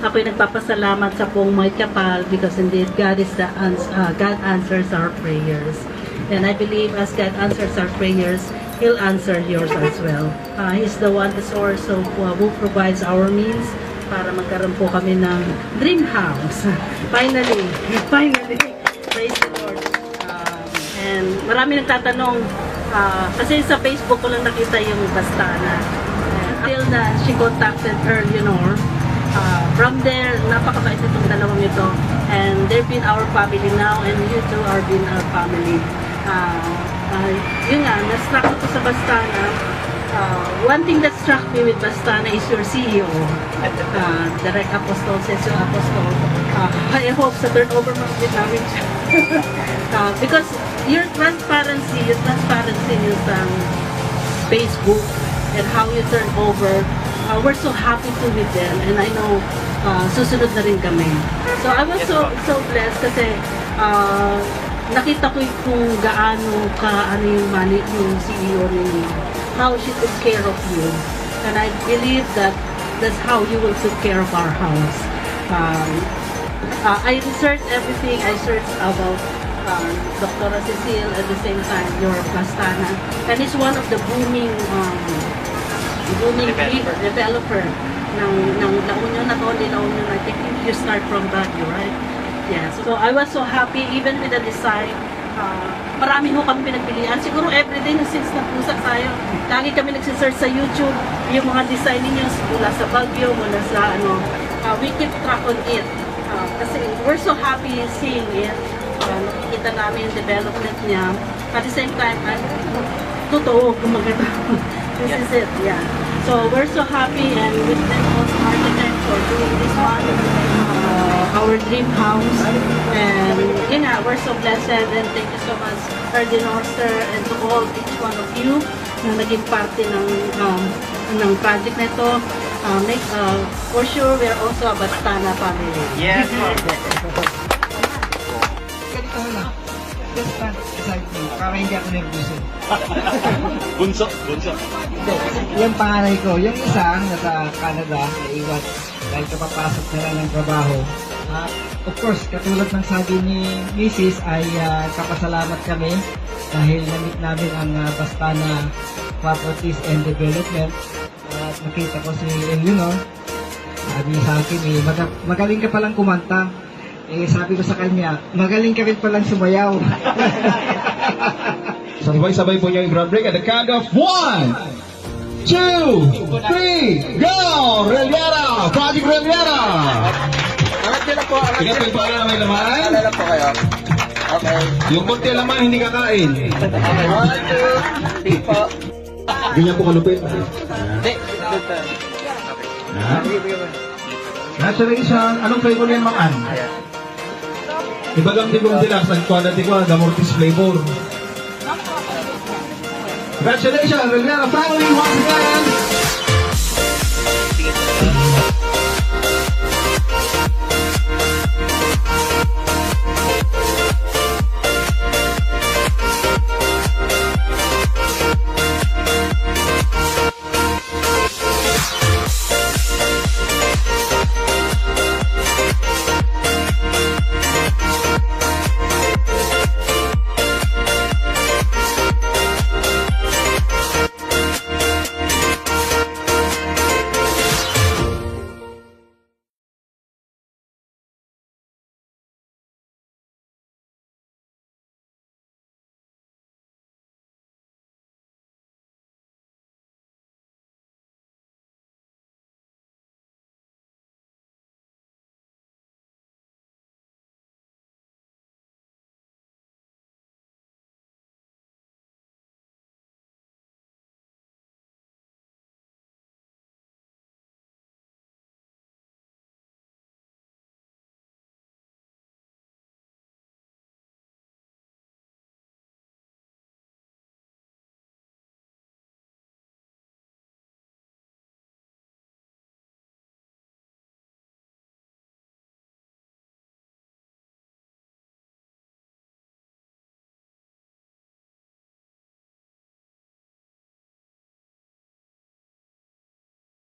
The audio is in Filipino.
ako'y nagpapasalamat sa pong may kapal because indeed God answers our prayers. And I believe as God answers our prayers, He'll answer yours as well. He's the one, the source of who provides our means para magkaroon po kami ng dream house. Finally, praise the Lord. And marami nagtatanong, kasi sa Facebook ko lang nakita yung Bastana. Until na she contacted her, from there, napakabait itong dalawang ito. And they've been our family now, and you two are been our family. Yun nga, na-struck ako sa Bastana. One thing that struck me with Bastana is your CEO, Direct Apostol, Sesio Apostol. I hope sa turnover mo din namin siya. Because your transparency niyo sa Facebook and how you turn over, we're so happy to with them, and I know susunod na rin kami. So I was so blessed kasi nakita ko kung gaano yung CEO ninyo, how she took care of you, and I believe that that's how you will take care of our house. I researched everything. I searched about Dr. Cecile, at the same time your Bastana, and it's one of the booming developer ng La Union, not only La Union. I think you start from Baguio, right? Yes. So I was so happy even with the design. Marami ho kami pinagpilian. Siguro everyday since nag-usap tayo, lagi kami nagsisearch sa YouTube yung mga design ninyo mula sa Baguio, mula sa we keep track on it. Kasi we're so happy seeing it. Nakikita namin yung development niya. At the same time, totoo, kumaganda. This is it, yeah. So we're so happy, and with them also architect for doing this one, our dream house. And yun nga, we're so blessed, and thank you so much, Cardinal Sir, and to all, each one of you na naging parte ng project na ito. For sure, we're also a Bastana family. Yes, Ganito na. Just stand beside me para hindi ako nervyoso. Bunso. Hindi. Yung panganay ko, yung isa nasa Canada, naiwan dahil kapapasok na lang ng trabaho. Of course, katulad ng sabi ni Mrs. ay kapasalamat kami dahil namit namin ang Bastana Properties and Development. At nakita ko si Eleanor. Sabi sa akin, magaling ka palang kumanta. Sabi ko sa kanya, magaling ka rin palang sumayaw. Sabay-sabay po niyo yung ground break at the count of 1, 2, 3, go! Reliera! Project Reliera! Angat nyo na po, Tingnan po yung pala na may laman. Alala po kayo. Okay. Yung konti laman, hindi kakain. Okay, 1, 2, 3 po. Ganyan po kalupit. Hindi. Ha? Congratulations! Anong flavor yan, Mang-an? Ibagang tigong dilas, ang quality ko, the Mortis flavor. Congratulations, Reliera family, once again!